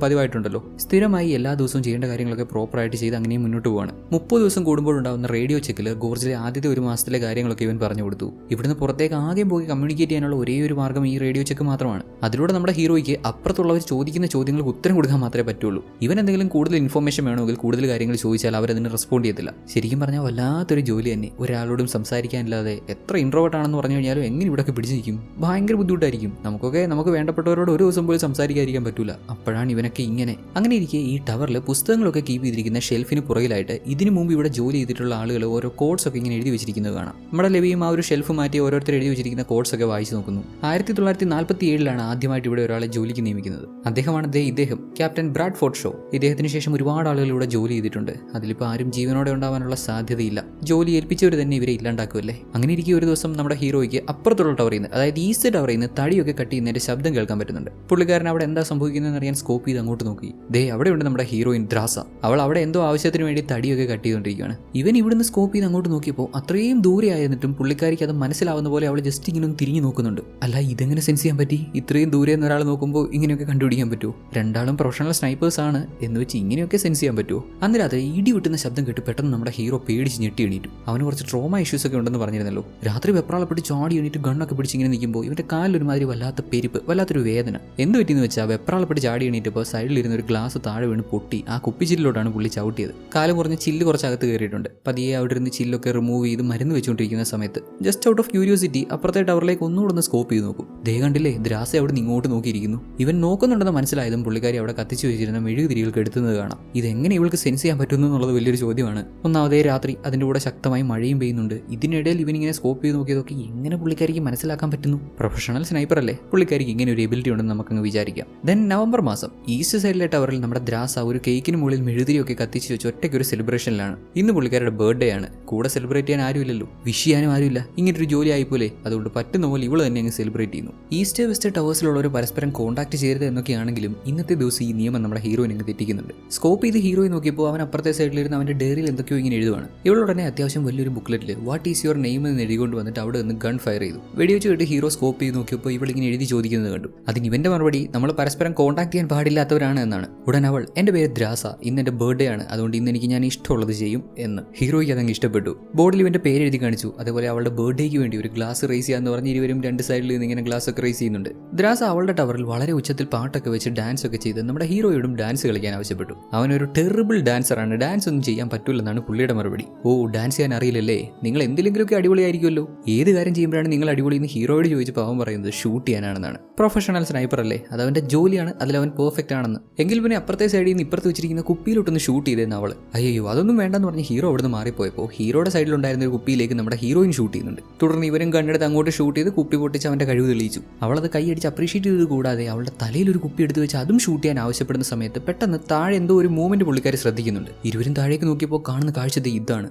പതിവായിട്ടുണ്ടല്ലോ. സ്ഥിരമായി എല്ലാ ദിവസവും ചെയ്യേണ്ട കാര്യങ്ങളൊക്കെ പ്രോപ്പറായിട്ട് ചെയ്ത് അങ്ങനെ മുന്നോട്ട് പോവാണ്. 30 ദിവസം കൂടുമ്പോഴുണ്ടാകുന്ന റേഡിയോ ചെക്കിൽ ഗോർജിലെ ആദ്യത്തെ 1 മാസത്തിലെ കാര്യങ്ങളൊക്കെ ഇവൻ പറഞ്ഞു കൊടുത്തു. ഇവിടുന്ന് പുറത്തേക്ക് ആകെ പോയി കമ്മ്യൂണിക്കേറ്റ് ചെയ്യാനുള്ള ഒരേ ഒരു മാർഗ്ഗം ഈ റേഡിയോ ചെക്ക് മാത്രമാണ്. അതിലൂടെ നമ്മുടെ ഹീറോയ്ക്ക് അപ്പുറത്തുള്ളവർ ചോദിക്കുന്ന ചോദ്യങ്ങൾക്ക് ഉത്തരം കൊടുക്കാൻ മാത്രമേ പറ്റുള്ളൂ. ഇവൻ എന്തെങ്കിലും കൂടുതൽ ഇൻഫർമേഷൻ വേണമെങ്കിൽ കൂടുതൽ കാര്യങ്ങൾ ചോദിച്ചാൽ അവരതിന് റെസ്പോണ്ട് ചെയ്യത്തില്ല. ശരിക്കും പറഞ്ഞാൽ വല്ലാത്തൊരു ജോലി തന്നെ. ഒരാളോടും സംസാരിക്കാനില്ലാതെ എത്ര ഇൻട്രോവേർട്ട് ആണെന്ന് പറഞ്ഞു കഴിഞ്ഞാലും എങ്ങനെ ഇവിടെയൊക്കെ പിടിച്ചു നിൽക്കും? ഭയങ്കര ബുദ്ധിമുട്ടായിരിക്കും. നമുക്ക് വേണ്ടപ്പെട്ടവരോട് ഒരു ദിവസം പോലും സംസാരിക്കാതിരിക്കാൻ പറ്റൂല. അപ്പോഴാണ് ഇവനൊക്കെ ഇങ്ങനെ. അങ്ങനെ ഇരിക്കെ ഈ ടവറിൽ പുസ്തകങ്ങളൊക്കെ കീപ്പ് ചെയ്തിരിക്കുന്ന ഷെൽഫിന് പുറകിലായിട്ട് ഇതിനു മുമ്പ് ഇവിടെ ജോലി ചെയ്തിട്ടുള്ള ആളുകൾ ഓരോ കോഡ്സ് ഒക്കെ ഇങ്ങനെ എഴുതി വെച്ചിരിക്കുന്നത് കാണാം. നമ്മുടെ ലെവിയും ആ ഒരു ഷെൽഫ് മാറ്റി ഓരോരുത്തർ എഴുതി വെച്ചിരിക്കുന്ന കോഡ്സ് ഒക്കെ വായിച്ചു നോക്കുന്നു. 1947 ആദ്യമായിട്ട് ഇവിടെ ഒരാളെ ജോലിക്ക് നിയമിക്കുന്നത്. അദ്ദേഹമാണ് ഇദ്ദേഹം, ക്യാപ്റ്റൻ ബ്രാഡ്ഫോർഡ് ഷോ. ഇദ്ദേഹത്തിന് ശേഷം ഒരുപാട് ആളുകൾ ഇവിടെ ജോലി ചെയ്തിട്ടുണ്ട്. അതിലിപ്പോൾ ആരും ജീവനോടെ ഉണ്ടാവാനുള്ള സാധ്യതയില്ല. ജോലി ഏൽപ്പിച്ചവർ തന്നെ ഇവരെ ഇല്ലാണ്ടാക്കുമല്ലേ. അങ്ങനെ ഇരിക്കും ഒരു ദിവസം നമ്മുടെ ഹീറോയ്ക്ക് അപ്പുറത്തുള്ള ടവറിൽ നിന്ന്, അതായത് ഈസ്റ്റ് ടവറിൽ നിന്ന് തടിയൊക്കെ കട്ട് ചെയ്യുന്നതിന്റെ ശബ്ദം കേൾക്കാൻ പറ്റുന്നുണ്ട്. പുള്ളിക്കാരൻ അവിടെ എന്താ സംഭവിക്കുന്നതെന്ന് അറിയാൻ സ്കോപ്പ് ചെയ്ത് അങ്ങോട്ട് നോക്കി. ദേ അവിടെയുണ്ട് നമ്മുടെ ഹീറോയിൻ ദ്രാസ. അവൾ അവിടെ എന്തോ ആവശ്യത്തിന് വേണ്ടി തടിയൊക്കെ കട്ട് ചെയ്തുകൊണ്ടിരിക്കുകയാണ്. ഇവൻ ഇവിടുന്ന് സ്കോപ്പ് ചെയ്ത് അങ്ങോട്ട് നോക്കിയപ്പോൾ അത്രയും ദൂരെ ആയിരുന്നിട്ടും പുള്ളിക്കാരിക്ക് അത് മനസ്സിലാവുന്ന പോലെ അവൾ ജസ്റ്റ് ഇങ്ങനെ ഒന്ന് തിരിഞ്ഞു നോക്കുന്നുണ്ട്. അല്ല ഇതെങ്ങനെ സെൻസ് ചെയ്യാൻ പറ്റി? ഇത്രയും ദൂരെ നിന്ന് ഒരാൾ നോക്കുമ്പോൾ ഇങ്ങനെയൊക്കെ കണ്ടുപിടിക്കാൻ പറ്റുമോ? രണ്ടാളും പ്രൊഫഷണൽ സ്നൈപ്പേഴ്സ് ആണ് എന്ന് വെച്ച് ഇങ്ങനെയൊക്കെ സെൻസ് ചെയ്യാൻ പറ്റുമോ? അന്ന് രാത്രി ഇടി വിട്ടുന്ന ശബ്ദം കേട്ട് പെട്ടെന്ന് നമ്മുടെ ഹീറോ പേടിച്ച് ഞെട്ടി എണീറ്റു. അവന് കുറച്ച് ട്രോമ ഇഷ്യൂസ് ഒക്കെ ഉണ്ടെന്ന് പറഞ്ഞിരുന്നല്ലോ. രാത്രി വെപ്രാളപ്പെട്ട് ചാടി എണീറ്റ് ഗണ്ണൊക്കെ പിടിച്ച് ഇങ്ങനെ നിൽക്കുമ്പോൾ ഇവന്റെ കാലിൽ ഒരുമാതിരി വല്ലാത്ത പെരുപ്പ്, വല്ലാത്തൊരു വേദന. എന്ത് പറ്റിയെന്ന് വെച്ചാൽ വെപ്രാളപ്പെട്ട് ചാടി എണീറ്റപ്പോൾ സൈഡിലിരുന്ന ഒരു ഗ്ലാസ് താഴെ വീണ് പൊട്ടി ആ കുപ്പിച്ചില്ലിലോട്ടാണ് പുള്ളി ചവിട്ടിയത്. കാല് കുറഞ്ഞ് ചില്ല് കുറച്ച് അകത്ത് കയറിയിട്ടുണ്ട്. പതിയെ അവിടെ ഇരുന്ന് ചില്ലൊക്കെ റിമൂവ് ചെയ്ത് മരുന്ന് വെച്ചുകൊണ്ടിരിക്കുന്ന സമയത്ത് ജസ്റ്റ് ഔട്ട് ഓഫ് ക്യൂരിയോസിറ്റി അപ്പുറത്തെ ടവറിലേക്ക് ഒന്നുകൂടെ ഒന്ന് സ്കോപ്പ് ചെയ്ത് നോക്കും. ദേ കണ്ടില്ലേ ദ്രാസ അവിടെ നിന്ന് ഇങ്ങോട്ട് നോക്കിയിരിക്കുന്നു. ഇവൻ നോക്കുന്നുണ്ടെന്ന് മനസ്സിലായതും പുള്ളിക്കാരി അവിടെ കത്തിച്ചു വെച്ചിരുന്ന മെഴുകുതിരികൾക്ക് എടുത്തുന്നത് കാണാം. ഇതെങ്ങനെ ഇവൾക്ക് സെൻസ് ചെയ്യാൻ പറ്റുന്നു എന്നുള്ളത് വലിയൊരു ചോദ്യമാണ്. ഒന്നാമതേ രാത്രി അതിൻ്റെ കൂടെ ശക്തമായി മഴയും പെയ്യുന്നുണ്ട്. ഇതിനിടയിൽ ഇവനിങ്ങനെ സ്കോപ്പ് ചെയ്ത് നോക്കിയതൊക്കെ എങ്ങനെ പുള്ളിക്കാരിക്ക് മനസ്സിലാക്കാൻ പറ്റുന്നു? പ്രൊഫഷണൽ സ്നൈപ്പർ അല്ലേ, പുള്ളിക്കാരിക്ക് ഇങ്ങനെ ഒരു എബിലിറ്റി ഉണ്ടെന്ന് നമുക്കങ്ങ് വിചാരിക്കാം. ദെൻ നവംബർ മാസം ഈസ്റ്റ് സൈഡിലെ ടവറിൽ നമ്മുടെ ദ്രാസ ഒരു കേക്കിന് മുകളിൽ മെഴുതിരിയൊക്കെ കത്തിച്ച് വെച്ച് ഒറ്റയ്ക്ക് ഒരു സെലിബ്രേഷനിലാണ്. ഇന്ന് പുള്ളിക്കാരുടെ ബർത്ത്ഡേ ആണ്. കൂടെ സെലിബ്രേറ്റ് ചെയ്യാൻ ആരുമില്ലല്ലോ, വിഷ് ചെയ്യാനും ആരുമില്ല. ഇങ്ങനൊരു ജോലി ആയിപ്പോലെ. അതുകൊണ്ട് പറ്റുന്ന പോലെ ഇവള് തന്നെ അങ്ങ് സെലിബ്രേറ്റ് ചെയ്യുന്നു. ഈസ്റ്റ് വെസ്റ്റ് ടവേഴ്സിലുള്ളവർ പരസ്പരം കോൺടാക്ട് ചെയ്യരുത് എന്നൊക്കെയാണെങ്കിലും ഇന്നത്തെ ദിവസം ഈ നിയമം നമ്മുടെ ഹീറോയിൻ അങ്ങ് തെറ്റിക്കുന്നുണ്ട്. സ്കോപ്പ് ചെയ്ത് ഹീറോയിൻ നോക്കിയപ്പോൾ അവൻ അപ്പുറത്തെ സൈഡിലിരുന്ന് അവന്റെ ഡയറിയിൽ എന്തൊക്കെയോ ഇങ്ങനെ എഴുതുവാണ്. ഇവളുടനെ അത്യാവശ്യം വലിയൊരു ബുക്ക്ലെറ്റിൽ വാട്ട് ഈസ് യുവർ നെയിം എന്ന് എഴുതിക്കൊണ്ട് വന്നിട്ട് അവിടെ നിന്ന് ഗൺ ഫയർ ചെയ്തു. വെടിവെച്ച് കേട്ട് ഹീറോ സ്കോപ്പ് ചെയ്ത് നോക്കിയപ്പോൾ ഇവളിങ്ങനെ എഴുതി ചോദിക്കുന്നത് കണ്ടു. അതിന് ഇവന്റെ മറുപടി നമ്മൾ പരസ്പരം കോൺടാക്ട് ചെയ്യാൻ പാടില്ലാത്തവരാണ് എന്നാണ്. ഉടൻ അവൾ എന്റെ പേര് ദ്രാസ, ഇന്ന് എന്റെ ബർത്ത്ഡേ ആണ്, അതുകൊണ്ട് ഇന്ന് എനിക്ക് ഞാൻ ഇഷ്ടമുള്ളത് ചെയ്യും എന്ന്. ഹീറോയ്ക്ക് അതങ്ങ് ഇഷ്ടപ്പെട്ടു. ബോർഡിൽ ഇവന്റെ പേര് എഴുതി കാണിച്ചു. അതേപോലെ അവളുടെ ബർത്ത്ഡേക്ക് വേണ്ടി ഒരു ഗ്ലാസ് റേസ് ചെയ്യാന്ന് പറഞ്ഞ് ഇരുവരും രണ്ട് സൈഡിൽ നിന്ന് ഇങ്ങനെ ഗ്ലാസ് ഒക്കെ റേസ് ചെയ്യുന്നുണ്ട്. ദ്രാസ അവളുടെ ടവറിൽ വളരെ ഉച്ചത്തിൽ പാട്ടൊക്കെ വെച്ച് ഡാൻസ് ഒക്കെ ചെയ്ത് നമ്മുടെ ഹീറോയോടും ഡാൻസ് കളിക്കാൻ ആവശ്യപ്പെട്ടു. അവനൊരു ടെറിബിൾ ഡാൻസറാണ്, ഡാൻസ് ഒന്നും ചെയ്യാൻ പറ്റൂലെന്നാണ് പുള്ളിയുടെ മറുപടി. ഓ ഡാൻസ് ചെയ്യാൻ അറിയില്ലല്ലേ, നിങ്ങൾ എന്തെങ്കിലുമൊക്കെ അടിപൊളിയായിരിക്കുമല്ലോ. ഏത് കാര്യം ചെയ്യുമ്പോഴാണ് നിങ്ങൾ അടിപൊളി എന്ന് ഹീറോയോട് ചോദിച്ചപ്പോൾ അവൻ പറയുന്നത് ഷൂട്ട് ചെയ്യാനാണെന്നാണ്. പ്രൊഫഷണൽ സ്നൈപ്പർ അല്ലേ, അതവന്റെ ജോലിയാണ്, അതിലവൻ പെർഫെക്റ്റ് ആണെന്ന്. എങ്കിൽ പിന്നെ അപ്പുറത്തെ സൈഡിൽ നിന്ന് ഇപ്പുറത്ത് വെച്ചിരിക്കുന്ന കുപ്പിയിലോട്ടൊന്ന് ഷൂട്ട് ചെയ്തേന്ന് അവള്. അയ്യോ അതൊന്നും വേണ്ടെന്ന് പറഞ്ഞ് ഹീറോ അവിടുന്ന് മാറിപ്പോയപ്പോൾ ഹീറോയുടെ സൈഡിലുണ്ടായിരുന്ന ഒരു കുപ്പിയിലേക്ക് നമ്മുടെ ഹീറോയിൻ ഷൂട്ട് ചെയ്യുന്നുണ്ട്. തുടർന്ന് ഇവരും കണ്ണെടുത്ത് അങ്ങോട്ട് ഷൂട്ട് ചെയ്ത് കുപ്പി പൊട്ടിച്ച് അവന്റെ കഴിവ് തെളിയിച്ചു. അവളത് കൈയടിച്ച് അപ്രീഷിയേറ്റ് ചെയ്തത് കൂടാതെ അവളുടെ തലയിൽ ഒരു കുപ്പി എടുത്ത് വെച്ച് അതും ഷൂട്ട് ചെയ്യാൻ ആവശ്യപ്പെടുന്ന സമയത്ത് പെട്ടെന്ന് താഴെ എന്തോ ഒരു മൂവ്മെന്റ് പുള്ളിക്കാരി ശ്രദ്ധിക്കുന്നുണ്ട്. ഇരുവരും താഴേക്ക് നോക്കിയപ്പോൾ കാണുന്ന കാഴ്ച ഇതാണ്.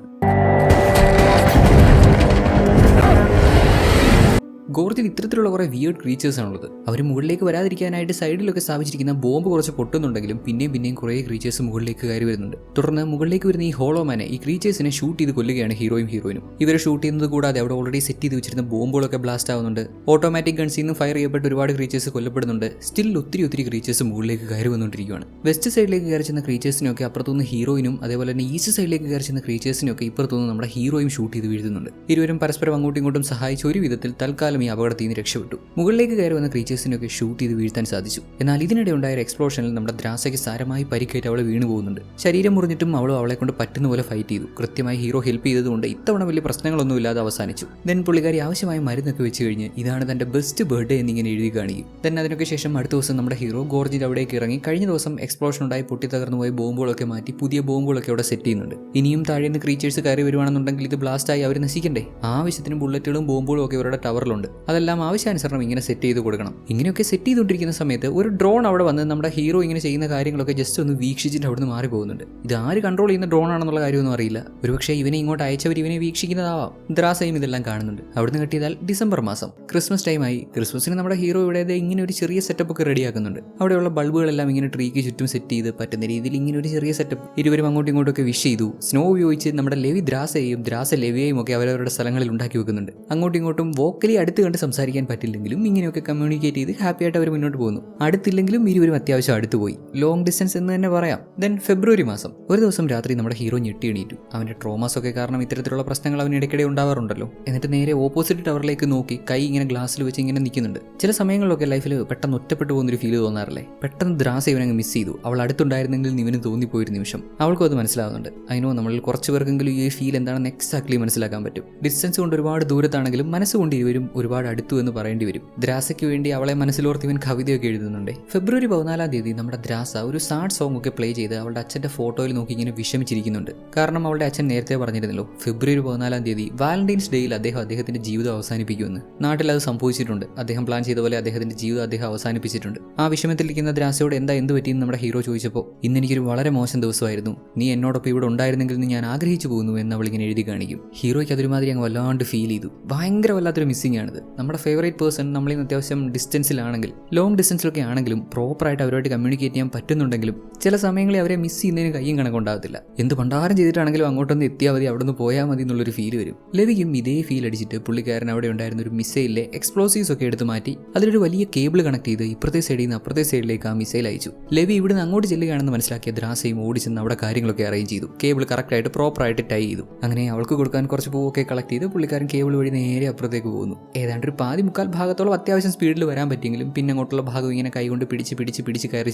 ഗോർജിൽ ഇത്തരത്തിലുള്ള കുറേ വിയേർഡ് ക്രീച്ചേഴ്സ് ആണുള്ളത്. അവർ മുകളിലേക്ക് വരാതിരിക്കാനായിട്ട് സൈഡിലൊക്കെ സ്ഥാപിച്ചിരിക്കുന്ന ബോംബ് കുറച്ച് പൊട്ടുന്നുണ്ടെങ്കിലും പിന്നെയും കുറേ ക്രീച്ചേഴ്സ് മുകളിലേക്ക് കയറി വരുന്നുണ്ട്. തുടർന്ന് മുകളിലേക്ക് വരുന്ന ഈ ഹോളോമാനെ ഈ ക്രീച്ചേഴ്സിനെ ഷൂട്ട് ചെയ്ത് കൊല്ലുകയാണ് ഹീറോയിനും. ഇവരെ ഷൂട്ട് ചെയ്യുന്നത് കൂടാതെ അവിടെ ഓൾറെഡി സെറ്റ് ചെയ്ത് വെച്ചിരുന്ന ബോംബുകളൊക്കെ ബ്ലാസ്റ്റ് ആവുന്നുണ്ട്. ഓട്ടോമാറ്റിക് ഗൺസിൽ നിന്ന് ഫയർ ചെയ്യപ്പെട്ട് ഒരുപാട് ക്രീച്ചേഴ്സ് കൊല്ലപ്പെടുന്നുണ്ട്. സ്റ്റിൽ ഒത്തിരി ക്രീച്ചേഴ്സ് മുകളിലേക്ക് കയറി വന്നുകൊണ്ടിരിക്കുകയാണ്. വെസ്റ്റ് സൈഡിലേക്ക് കയറി ചെന്ന ക്രീച്ചേഴ്സിനൊക്കെ അപ്പുറത്തുനിന്ന് ഹീറോയിനും അതേപോലെ തന്നെ ഈസ്റ്റ് സൈഡിലേക്ക് കയറി ചെന്ന ക്രീച്ചേഴ്സിനൊക്കെ ഇപ്പുറത്തുനിന്ന് നമ്മുടെ ഹീറോയും ഷൂട്ട് ചെയ്ത് വീഴുന്നുണ്ട്. ഇരുവരും പരസ്പരം അങ്ങോട്ടും ഇങ്ങോട്ടും സഹായിച്ച ഒരു വിധത്തിൽ തൽക്കാലം ഈ അപകടത്തിൽ നിന്ന് രക്ഷപ്പെട്ടു. മുകളിലേക്ക് കയറി വന്ന ക്രീച്ചേഴ്സിനൊക്കെ ഷൂട്ട് ചെയ്ത് വീഴ്ത്താൻ സാധിച്ചു. എന്നാൽ ഇതിനിടെ ഉണ്ടായ എക്സ്പ്ലോഷനിൽ നമ്മുടെ ദ്രാസയ്ക്ക് സാരമായി പരിക്കേറ്റ് അവൾ വീണു പോകുന്നുണ്ട്. ശരീരം മുറിഞ്ഞിട്ടും അവളെ കൊണ്ട് പറ്റുന്ന പോലെ ഫൈറ്റ് ചെയ്തു. കൃത്യമായി ഹീറോ ഹെൽപ്പ് ചെയ്തതുകൊണ്ട് ഇത്തവണ വലിയ പ്രശ്നങ്ങളൊന്നും ഇല്ലാതെ അവസാനിച്ചു. ദെൻ പുള്ളിക്കാരി ആവശ്യമായ മരുന്നൊക്കെ വെച്ച് കഴിഞ്ഞ് ഇതാണ് തന്റെ ബെസ്റ്റ് ബർത്ത്ഡേ എന്നിങ്ങനെ എഴുതി കാണിക്കും. ദെൻ അതിനൊക്കെ ശേഷം അടുത്ത ദിവസം നമ്മുടെ ഹീറോ ഗോർജിൽ അവിടേക്ക് ഇറങ്ങി കഴിഞ്ഞ ദിവസം എക്സ്പ്ലോഷൻ ഉണ്ടായി പൊട്ടി തകർന്നു പോയ ബോംബുകളൊക്കെ മാറ്റി പുതിയ ബോംബുകളൊക്കെ അവിടെ സെറ്റ് ചെയ്യുന്നുണ്ട്. ഇനിയും താഴെ നിന്ന് ക്രീച്ചേഴ്സ് കയറി വരുവാണെന്നുണ്ടെങ്കിൽ ഇത് ബ്ലാസ്റ്റായി അവർ നശിക്കണ്ടേ. ആവശ്യത്തിന് ബുള്ളറ്റുകളും ബോംബുകളും ഒക്കെ ഇവരുടെ ടവറിലുണ്ട്. അതെല്ലാം ആവശ്യാനുസരണം ഇങ്ങനെ സെറ്റ് ചെയ്ത് കൊടുക്കണം. ഇങ്ങനെയൊക്കെ സെറ്റ് ചെയ്തുകൊണ്ടിരിക്കുന്ന സമയത്ത് ഒരു ഡ്രോൺ അവിടെ വന്ന് നമ്മുടെ ഹീറോ ഇങ്ങനെ ചെയ്യുന്ന കാര്യങ്ങളൊക്കെ ജസ്റ്റ് ഒന്ന് വീക്ഷിച്ചിട്ട് അവിടെ നിന്ന് മാറി പോകുന്നുണ്ട്. ഇത് ആര് കൺട്രോൾ ചെയ്യുന്ന ഡ്രോൺ ആണെന്നുള്ള കാര്യമൊന്നും അറിയില്ല. ഒരുപക്ഷെ ഇവനെ ഇങ്ങോട്ട് അയച്ചവർ ഇവനെ വീക്ഷിക്കുന്നതാവാം. ദ്രാസയും ഇതെല്ലാം കാണുന്നുണ്ട്. അവിടുന്ന് കെട്ടിയതാൽ ഡിസംബർ മാസം ക്രിസ്മസ് ടൈമായി. ക്രിസ്മസിന് നമ്മുടെ ഹീറോ ഇവിടെ ഇങ്ങനെ ഒരു ചെറിയ സെറ്റപ്പ് ഒക്കെ റെഡിയാക്കുന്നുണ്ട്. അവിടെയുള്ള ബൾബുകളെല്ലാം ഇങ്ങനെ ട്രീക്ക് ചുറ്റും സെറ്റ് ചെയ്ത് പറ്റുന്ന രീതിയിൽ ഇങ്ങനെ ഒരു ചെറിയ സെറ്റപ്പ്. ഇരുവരും അങ്ങോട്ടും ഇങ്ങോട്ടൊക്കെ വിഷ് ചെയ്തു. സ്നോ ഉപയോഗിച്ച് നമ്മുടെ ലെവി ദ്രാസയെയും ദ്രാസ ലെവിയെയും ഒക്കെ അവരവരുടെ സ്ഥലങ്ങളിൽ ഉണ്ടാക്കി വെക്കുന്നുണ്ട്. അങ്ങോട്ടും ഇങ്ങോട്ടും വോക്കലി അടുത്ത് കണ്ട് സംസാരിക്കാൻ പറ്റില്ലെങ്കിലും ഇങ്ങനെയൊക്കെ കമ്മ്യൂണിക്കേറ്റ് ചെയ്ത് ഹാപ്പി ആയിട്ട് അവർ മുന്നോട്ട് പോകുന്നു. അടുത്തില്ലെങ്കിലും ഇരുവരും അത്യാവശ്യം അടുത്ത് പോയി. ലോങ് ഡിസ്റ്റൻസ് എന്ന് തന്നെ പറയാം. ദെൻ ഫെബ്രുവരി മാസം ഒരു ദിവസം രാത്രി നമ്മുടെ ഹീറോ ഞെട്ടി എണീറ്റു. അവന്റെ ട്രോമാസ് ഒക്കെ കാരണം ഇത്തരത്തിലുള്ള പ്രശ്നങ്ങൾ അവന് ഇടയ്ക്കിടെ ഉണ്ടാവാറുണ്ടല്ലോ. എന്നിട്ട് നേരെ ഓപ്പോസിറ്റ് ടവറിലേക്ക് നോക്കി കൈ ഇങ്ങനെ ഗ്ലാസ്സിൽ വെച്ച് ഇങ്ങനെ നിൽക്കുന്നുണ്ട്. ചില സമയങ്ങളിലൊക്കെ ലൈഫിൽ പെട്ടെന്ന് ഒറ്റപ്പെട്ടു പോകുന്നൊരു ഫീൽ തോന്നാറില്ലേ. പെട്ടെന്ന് ദ്രാസ ഇവനങ്ങ് മിസ് ചെയ്തു. അവൾ അടുത്തുണ്ടായിരുന്നെങ്കിൽ ഇവന് തോന്നിപ്പോയൊരു നിമിഷം. അവൾക്കും അത് മനസ്സിലാവുന്നുണ്ട്. അതിനോ നമ്മളിൽ കുറച്ച് പേർക്കെങ്കിലും ഈ ഫീൽ എന്താണെന്ന് എക്സാക്ട്ലി മനസ്സിലാക്കാൻ പറ്റും. ഡിസ്റ്റൻസ് കൊണ്ട് ഒരുപാട് ദൂരത്താണെങ്കിലും മനസ്സുകൊണ്ട് ഇരുവരും ഒരുപാട് അടുത്തു എന്ന് പറയേണ്ടി വരും. ദ്രാസയ്ക്ക് വേണ്ടി അവളെ മനസ്സിലോർത്ത് ഇവൻ കവിതയൊക്കെ എഴുതുന്നുണ്ട്. ഫെബ്രുവരി 14 തീയതി നമ്മുടെ ദ്രാസ ഒരു സാഡ് സോങ് ഒക്കെ പ്ലേ ചെയ്ത് അവളുടെ അച്ഛന്റെ ഫോട്ടോയിൽ നോക്കി ഇങ്ങനെ വിഷമിച്ചിരിക്കുന്നുണ്ട്. കാരണം അവളുടെ അച്ഛൻ നേരത്തെ പറഞ്ഞിരുന്നല്ലോ ഫെബ്രുവരി 14 തീയതി വാലന്റൈൻസ് ഡേയിൽ അദ്ദേഹത്തിന്റെ ജീവിതം അവസാനിപ്പിക്കുമെന്ന്. നാട്ടിൽ അത് സംഭവിച്ചിട്ടുണ്ട്. അദ്ദേഹം പ്ലാൻ ചെയ്ത പോലെ അദ്ദേഹത്തിന്റെ ജീവിതം അദ്ദേഹം അവസാനിപ്പിച്ചിട്ടുണ്ട്. ആ വിഷമത്തിലിരിക്കുന്ന ദ്രാസയോട് എന്ത് പറ്റിയെന്ന് നമ്മുടെ ഹീറോ ചോദിച്ചപ്പോൾ ഇന്ന് എനിക്കൊരു വളരെ മോശം ദിവസമായിരുന്നു, നീ എന്നോടൊപ്പം ഇവിടെ ഉണ്ടായിരുന്നെങ്കിൽ ഞാൻ ആഗ്രഹിച്ചു പോകുന്നു എന്ന് അവൾ ഇങ്ങനെ എഴുതി കാണിക്കും. ഹീറോയ്ക്ക് അതൊരുമാതിരി അങ്ങ് വല്ലാണ്ട് ഫീൽ ചെയ്തു. ഭയങ്കര വല്ലാത്തൊരു മിസ്സിംഗ് ആണ്. പറയുന്നത്. നമ്മുടെ ഫേവറേറ്റ് പേഴ്സൺ നമ്മളിൽ നിന്ന് അത്യാവശ്യം ഡിസ്റ്റൻസിലാണെങ്കിൽ, ലോങ് ഡിസ്റ്റൻസിലൊക്കെ ആണെങ്കിലും പ്രോപ്പറായിട്ട് അവരുമായിട്ട് കമ്മ്യൂണിക്കേറ്റ് ചെയ്യാൻ പറ്റുന്നുണ്ടെങ്കിലും ചില സമയങ്ങളിൽ അവരെ മിസ് ചെയ്യുന്നതിന് കയ്യും കണക്കുണ്ടാകത്തില്ല. എന്ത് പണ്ടാരം ചെയ്തിട്ടാണെങ്കിലും അങ്ങോട്ടൊന്ന് എത്തിയാൽ മതി, അവിടെ നിന്ന് പോയാൽ മതി എന്നുള്ളൊരു ഫീൽ വരും. ലെവിക്കും ഇതേ ഫീൽ അടിച്ചിട്ട് പുള്ളിക്കാരൻ അവിടെ ഉണ്ടായിരുന്ന ഒരു മിസൈലിലെ എക്സ്പ്ലോസീവ്സ് ഒക്കെ എടുത്ത് മാറ്റി അതിലൊരു വലിയ കേബിൾ കണക്ട് ചെയ്ത് ഇപ്പുറത്തെ സൈഡിൽ നിന്ന് അപ്പുറത്തെ സൈഡിലേക്ക് ആ മിസൈൽ അയച്ചു. ലെവി ഇവിടുന്ന് അങ്ങോട്ട് ചെല്ലുകയാണെന്ന് മനസ്സിലാക്കിയ ദ്രാസയും ഓടിച്ചെന്ന് അവിടെ കാര്യങ്ങളൊക്കെ അറേഞ്ച് ചെയ്തു. കേബിൾ കറക്റ്റായിട്ട് പ്രോപ്പറായിട്ട് ടൈ ചെയ്തു. അങ്ങനെ അവൾക്ക് കൊടുക്കാൻ കുറച്ച് പൂവൊക്കെ കളക്ട് ചെയ്ത് പുള്ളിക്കാരൻ കേബിൾ വഴി നേരെ അപ്പുറത്തേക്ക് പോകുന്നു. ഏതാണ്ട് ഒരു പാതി മുക്കാൽ ഭാഗത്തോളം അത്യാവശ്യം സ്പീഡിൽ വരാൻ പറ്റിയെങ്കിലും പിന്നെ അങ്ങോട്ടുള്ള ഭാഗം ഇങ്ങനെ കൈകൊണ്ട് പിടിച്ച് കയറി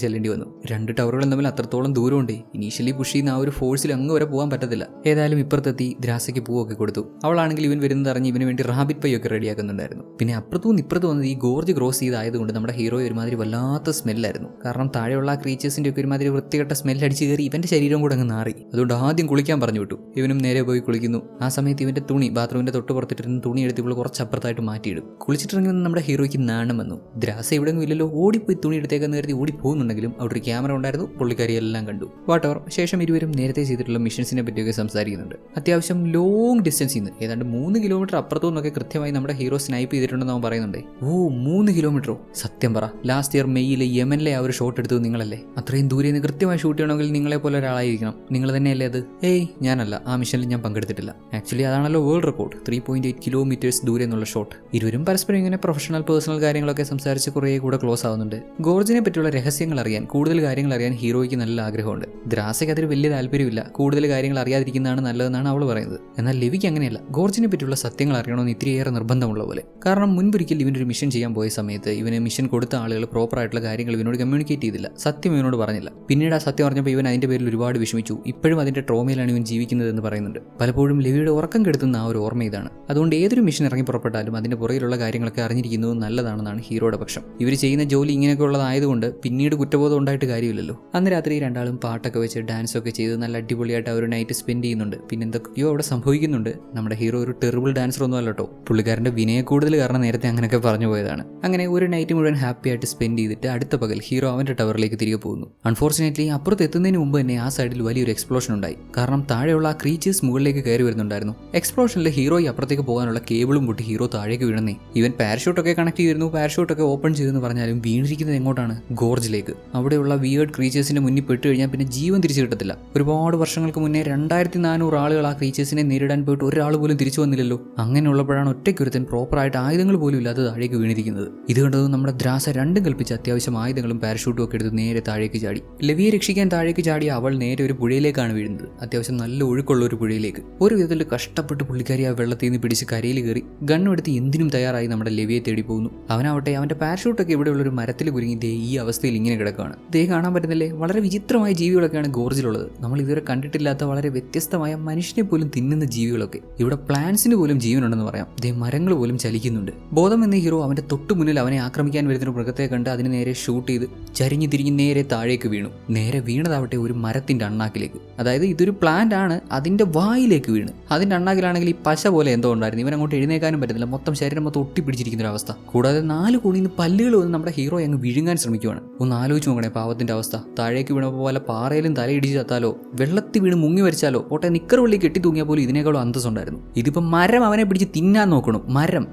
ചെല്ലേണ്ടി വന്നു. രണ്ട് ടവറുകളും തമ്മിൽ അത്രത്തോളം ദൂരമുണ്ട്. ഇനീഷ്യലി പുഷ് ചെയ്യുന്ന ആ ഒരു ഫോഴ്സിൽ അങ്ങ് വരെ പോകാൻ പറ്റത്തില്ല. ഏതായാലും ഇപ്പുറത്തെത്തി ദ്രാസയ്ക്ക് പൂവൊക്കെ കൊടുത്തു. അവളാണെങ്കിൽ ഇവൻ വരുന്നത് അറിഞ്ഞ് ഇവന് വേണ്ടി റാബിറ്റ് പൈ ഒക്കെ റെഡിയാക്കുന്നുണ്ടായിരുന്നു. പിന്നെ അപ്പുറത്തുനിന്ന് ഇപ്പുറത്ത് വന്നത് ഈ ഗോർജ് ക്രോസ് ചെയ്തായതുകൊണ്ട് നമ്മുടെ ഹീറോ ഒരുമാതിരി വല്ലാത്ത സ്മെല്ലായിരുന്നു. കാരണം താഴെയുള്ള ക്രീച്ചേഴ്സിന്റെ ഒക്കെ ഒരുമാതിരി വൃത്തികെട്ട സ്മെല്ല് അടിച്ച് കയറി ഇവന്റെ ശരീരം കൂടെ അങ്ങ് നാറി. അതുകൊണ്ട് ആദ്യം കുളിക്കാൻ പറഞ്ഞു വിട്ടു. ഇവനും നേരെ പോയി കുളിക്കുന്നു. ആ സമയത്ത് ഇവന്റെ തുണി ബാത്റൂമിന്റെ തൊട്ട് പുറത്തിട്ടിരുന്ന തുണി എടുത്ത് ഇവൾ കുറച്ച് അപ്പുറത്തായിട്ട് മാറ്റിയിടും. കുളിച്ചിട്ടിറങ്ങി നമ്മുടെ ഹീറോയ്ക്ക് നാണം വന്നു. ദ്രാസ ഇവിടെ ഇല്ലല്ലോ, ഓടിപ്പോയി തുണി എടുത്തേക്കെന്ന് കരുതി ഓടി പോകുന്നുണ്ടെങ്കിലും അവിടെ ഒരു ക്യാമറ ഉണ്ടായിരുന്നു. പുള്ളിക്കാരി എല്ലാം കണ്ടു. വാട്ടവർ. ശേഷം ഇരുവരും നേരത്തെ ചെയ്തിട്ടുള്ള മിഷൻസിനെ പറ്റിയൊക്കെ സംസാരിക്കുന്നുണ്ട്. അത്യാവശ്യം ലോങ് ഡിസ്റ്റൻസിൽ നിന്ന് ഏതാണ്ട് 3 കിലോമീറ്റർ അപ്പുറത്തു നിന്നൊക്കെ കൃത്യമായി നമ്മുടെ ഹീറോ സ്നൈപ്പ് ചെയ്തിട്ടുണ്ടെന്ന് അവൻ പറയുന്നുണ്ട്. ഓ 3 കിലോമീറ്ററോ? സത്യം പറ, ലാസ്റ്റ് ഇയർ മെയ്യിലെ യമനിലെ ആ ഒരു ഷോട്ട് എടുത്തത് നിങ്ങളല്ലേ? അത്രയും ദൂരെ നിന്ന് കൃത്യമായി ഷൂട്ട് ചെയ്യണമെങ്കിൽ നിങ്ങളെ പോലെ ഒരാളായിരിക്കണം. നിങ്ങൾ തന്നെയല്ലേ അത്? ഏയ് ഞാനല്ല, ആ മിഷനിൽ ഞാൻ പങ്കെടുത്തിട്ടില്ല. ആക്ച്വലി അതാണല്ലോ വേൾഡ് റെക്കോർഡ്, 3.8 കിലോമീറ്റേഴ്സ് ദൂരെ എന്നുള്ള ഷോട്ട്. ഇരുവരും പരസ്പരം ഇങ്ങനെ പ്രൊഫഷണൽ പേഴ്സണൽ കാര്യങ്ങളൊക്കെ സംസാരിച്ച് കുറേ കൂടെ ക്ലോസ് ആവുന്നുണ്ട്. ഗോർജിനെ പറ്റിയുള്ള രഹസ്യങ്ങൾ അറിയാൻ, കൂടുതൽ കാര്യങ്ങൾ അറിയാൻ ഹീറോയ്ക്ക് നല്ല ആഗ്രഹമുണ്ട്. ദ്രാസയ്ക്ക് അതിൽ വലിയ താല്പര്യമില്ല. കൂടുതൽ കാര്യങ്ങൾ അറിയാതിരിക്കുന്നതാണ് നല്ലതെന്നാണ് അവൾ പറയുന്നത്. എന്നാൽ ലെവിക്ക് അങ്ങനെയല്ല. ഗോർജിനെ പറ്റിയുള്ള സത്യങ്ങൾ അറിയണമെന്ന് ഇത്തിരിയേറെ നിർബന്ധമുള്ള പോലെ. കാരണം മുൻപൊരിക്കൽ ഇവനൊരു മിഷൻ ചെയ്യാൻ പോയ സമയത്ത് ഇവന് മിഷൻ കൊടുത്ത ആളുകൾ പ്രോപ്പറായിട്ടുള്ള കാര്യങ്ങൾ ഇവനോട് കമ്മ്യൂണിക്കേറ്റ് ചെയ്തില്ല. സത്യം ഇവനോട് പറഞ്ഞില്ല. പിന്നീട് ആ സത്യം അറിഞ്ഞപ്പോൾ ഇവൻ അതിന്റെ പേരിൽ ഒരുപാട് വിഷമിച്ചു. ഇപ്പോഴും അതിന്റെ ട്രോമയിലാണ് ഇവൻ ജീവിക്കുന്നതെന്ന് പറയുന്നുണ്ട്. പലപ്പോഴും ലെവിയുടെ ഉറക്കം കെടുത്തുന്ന ആ ഒരു ഓർമ്മ ഇതാണ്. അതുകൊണ്ട് ഏതൊരു മിഷൻ ഇറങ്ങി പുറപ്പെട്ടാലും അതിന്റെ പുറകിലുള്ള കാര്യങ്ങളൊക്കെ അറിഞ്ഞിരിക്കുന്നത് നല്ലതാണെന്നാണ് ഹീറോയുടെ പക്ഷം. ഇവർ ചെയ്യുന്ന ജോലി ഇങ്ങനെയൊക്കെ ഉള്ളതായതുകൊണ്ട് പിന്നീട് കുറ്റബോധം ഉണ്ടായിട്ട് കാര്യമില്ലല്ലോ. അന്ന് രാത്രി രണ്ടാളും പാട്ടൊക്കെ വെച്ച് ഡാൻസ് ഒക്കെ ചെയ്ത് നല്ല അടിപൊളിയായിട്ട് ആ ഒരു നൈറ്റ് സ്പെൻഡ് ചെയ്യുന്നുണ്ട്. പിന്നെ എന്തൊക്കെയോ അവിടെ സംഭവിക്കുന്നുണ്ട്. നമ്മുടെ ഹീറോ ഒരു ടെറിബിൾ ഡാൻസർ ഒന്നും അല്ലട്ടോ. പുള്ളിക്കാരന്റെ വിനയ കൂടുതൽ കാരണം നേരത്തെ അങ്ങനെയൊക്കെ പറഞ്ഞു പോയതാണ്. അങ്ങനെ ഒരു നൈറ്റ് മുഴുവൻ ഹാപ്പി ആയിട്ട് സ്പെൻഡ് ചെയ്തിട്ട് അടുത്ത പകൽ ഹീറോ അവന്റെ ടവറിലേക്ക് തിരികെ പോകുന്നു. അൺഫോർച്ചുനേറ്റ്ലി അപ്പുറത്ത് എത്തുന്നതിന് മുമ്പ് തന്നെ ആ സൈഡിൽ വലിയൊരു എക്സ്പ്ലോഷൻ ഉണ്ടായി. കാരണം താഴെയുള്ള ആ ക്രീച്ചേഴ്സ് മുകളിലേക്ക് കയറി വരുന്നുണ്ടായിരുന്നു. എക്സ്പ്ലോഷനിൽ ഹീറോയ്ക്ക് അപ്പുറത്തേക്ക് പോകാനുള്ള കേബിളും പൊട്ടി ഹീറോ താഴേക്ക് വീഴുന്നേ. ഇവൻ പാരഷൂട്ടൊക്കെ കണക്ട് ചെയ്തിരുന്നു. പാരഷൂട്ടൊക്കെ ഓപ്പൺ ചെയ്തെന്ന് പറഞ്ഞാലും വീണിരിക്കുന്നത് എങ്ങോട്ടാണ്? ഗോർജിലേക്ക്. അവിടെയുള്ള വിയേർഡ് ക്രീച്ചേഴ്സിന്റെ മുന്നിൽ പെട്ട് കഴിഞ്ഞാൽ പിന്നെ ജീവൻ തിരിച്ചു കിട്ടത്തില്ല. ഒരുപാട് വർഷങ്ങൾക്ക് മുന്നേ 2400 ആളുകൾ ആ ക്രീച്ചേഴ്സിനെ നേരിടാൻ പോയിട്ട് ഒരാൾ പോലും തിരിച്ചു വന്നില്ലല്ലോ. അങ്ങനെയുള്ളപ്പോഴാണ് ഒറ്റയ്ക്കൊരുത്തൻ പ്രോപ്പറായിട്ട് ആയുധങ്ങൾ പോലും ഇല്ലാതെ താഴേക്ക് വീണിരിക്കുന്നത്. ഇത് കണ്ടത് നമ്മുടെ ദ്രാസ രണ്ടും കൽപ്പിച്ച് അത്യാവശ്യം ആയുധങ്ങളും പാരഷൂട്ടും ഒക്കെ എടുത്ത് നേരെ താഴേക്ക് ചാടി. ലെവിയെ രക്ഷിക്കാൻ താഴേക്ക് ചാടിയ അവൾ നേരെ ഒരു പുഴയിലേക്കാണ് വീഴുന്നത്. അത്യാവശ്യം നല്ല ഒഴുക്കുള്ള ഒരു പുഴയിലേക്ക്. ഒരു വിധത്തിൽ കഷ്ടപ്പെട്ട് പുള്ളിക്കാരി ആ വെള്ളത്തിൽ നിന്ന് പിടിച്ച് കരയിൽ കയറി ഗണ്ണും എടുത്ത് എന്തിനും തയ്യാറായി നമ്മുടെ ലെവിയെ തേടി പോകുന്നു. അവനാവട്ടെ അവന്റെ പാരഷൂട്ടൊക്കെ ഇവിടെയുള്ള ഒരു മരത്തിൽ കുരുങ്ങി ദേ ഈ അവസ്ഥയിൽ ഇങ്ങനെ കിടക്കുകയാണ്. ദേ കാണാൻ പറ്റുന്നില്ലേ? വളരെ വിചിത്രമായ ജീവികളൊക്കെയാണ് ഗോർജിലുള്ളത്. നമ്മൾ ഇതുവരെ കണ്ടിട്ടില്ലാത്ത വളരെ വ്യത്യസ്തമായ മനുഷ്യനെ പോലും തിന്നുന്ന ജീവികളൊക്കെ. ഇവിടെ പ്ലാന്റ്സിന് പോലും ജീവനുണ്ടെന്ന് പറയാം. ദേ മരങ്ങൾ പോലും ചലിക്കുന്നുണ്ട്. ബോധം എന്ന ഹീറോ അവന്റെ തൊട്ടു മുന്നിൽ അവനെ ആക്രമിക്കാൻ വരുന്നൊരു മൃഗത്തെ കണ്ട് അതിന് നേരെ ഷൂട്ട് ചെയ്ത് ചരിഞ്ഞു തിരിഞ്ഞ് നേരെ താഴേക്ക് വീണു. നേരെ വീണതാവട്ടെ ഒരു മരത്തിന്റെ അണ്ണാക്കിലേക്ക്. അതായത് ഇതൊരു പ്ലാന്റ് ആണ്, അതിന്റെ വായിലേക്ക് വീണ്. അതിന്റെ അണ്ണാക്കിലാണെങ്കിൽ ഈ പശ പോലെ എന്തോ ഉണ്ടായിരുന്നു. ഇവൻ അങ്ങോട്ട് എഴുന്നേക്കാനും പറ്റുന്നില്ല. മൊത്തം ശരീരം മൊത്തം ഒട്ടിപ്പിടിച്ചിരിക്കുന്ന ഒരു അവസ്ഥ. കൂടാതെ 4 കോണിൽ നിന്ന് പല്ലുകൾ വന്ന് നമ്മുടെ ഹീറോ അങ്ങ് വിഴുങ്ങാൻ ശ്രമിക്കുവാണ്. ഒന്ന് ആലോചിച്ച് നോക്കണേ പാവത്തിന്റെ അവസ്ഥ. താഴേക്ക് വീണപ്പോൾ പോലെ പാറയിലും തലയിടിച്ച് ചത്താലോ, വെള്ളത്തിൽ വീണ് മുങ്ങി വരച്ചാലോ, പോട്ടെ നിക്കർ വള്ളി കെട്ടി തൂങ്ങിയാൽ പോലും ഇതിനേക്കാളും അന്തസ്സുണ്ടായിരുന്നു. ഇതിപ്പോൾ മരം അവനെ പിടിച്ച് തിന്നാൻ നോക്കണം. മരം.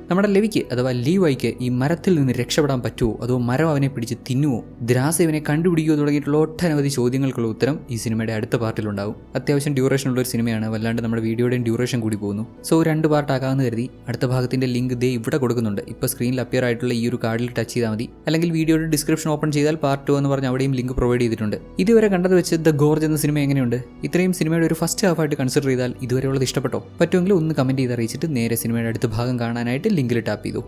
നമ്മുടെ ലെവിക്ക് അഥവാ ലീവൈക്ക് ഈ മരത്തിൽ നിന്ന് രക്ഷപ്പെടാൻ പറ്റുമോ, അതോ മരം അവനെ പിടിച്ച് തിന്നുവോ, ദ്രാസ ഇവനെ കണ്ടുപിടിക്കുകയോ തുടങ്ങിയിട്ടുള്ള ഒട്ടനവധി ചോദ്യങ്ങൾക്കുള്ള ഉത്തരം ഈ സിനിമയുടെ അടുത്ത പാർട്ടിലുണ്ടാവും. അത്യാവശ്യം ഡ്യൂറേഷൻ ഉള്ള ഒരു സിനിമയാണ്. വല്ലാണ്ട് നമ്മുടെ വീഡിയോയുടെയും ഡ്യൂറേഷൻ കൂടി പോകുന്നു. സോ 2 പാർട്ടാക്കാമെന്ന് കരുതി അടുത്ത ഭാഗത്തിന്റെ ലിങ്ക് ദേ ഇവിടെ കൊടുക്കുന്നുണ്ട്. ഇപ്പോൾ സ്ക്രീനിൽ അപ്പിയർ ആയിട്ടുള്ള ഈ ഒരു കാർഡിൽ ടച്ച് ചെയ്താൽ മതി. അല്ലെങ്കിൽ വീഡിയോയുടെ ഡിസ്ക്രിപ്ഷൻ ഓപ്പൺ ചെയ്താൽ പാർട്ട് 2 എന്ന് പറഞ്ഞ് അവിടെയും ലിങ്ക് പ്രൊവൈഡ് ചെയ്തിട്ടുണ്ട്. ഇതുവരെ കണ്ടത് വെച്ച് ദ ഗോർജ് എന്ന സിനിമ എങ്ങനെയുണ്ട്? ഇത്രയും സിനിമയുടെ ഒരു ഫസ്റ്റ് ഹാഫ് ആയിട്ട് കൺസിഡർ ചെയ്താൽ ഇതുവരെയുള്ളത് ഇഷ്ടപ്പെട്ടോ? പറ്റുമെങ്കിൽ ഒന്ന് കമന്റ് ചെയ്ത് അറിയിച്ചിട്ട് നേരെ സിനിമയുടെ അടുത്ത ഭാഗം കാണാനായിട്ട് ലിങ്കിൽ ടാപ്പ് ചെയ്തു.